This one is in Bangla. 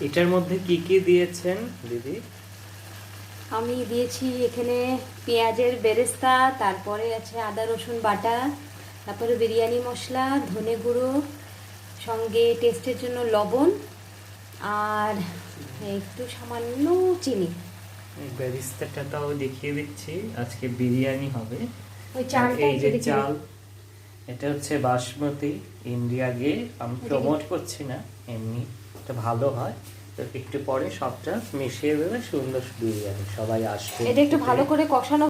এটার মধ্যে কি কি দিয়েছেন দিদি? আমি দিয়েছি এখানে পেঁয়াজের বেরেস্তা, তারপরে আছে আদা রসুন বাটা, তারপরে বিরিয়ানি মশলা, ধনে গুঁড়ো, সঙ্গে টেস্টের জন্য লবণ, আর একটু সামান্য চিনি। বেরেস্তাটাও দেখিয়ে দিচ্ছি, আজকে বিরিয়ানি হবে। ওই চালটা এই যে একটু দেখিয়ে চাল, এটা হচ্ছে বাসমতি ইন্ডিয়া গেট। আমি প্রমোট করছি না, এমনি এটা ভালো হয়। তো একটু পরে সবটা মিশিয়ে দেবে, সুন্দর বিরিয়ানি, সবাই আসবে। এটা একটু ভালো করে কষানো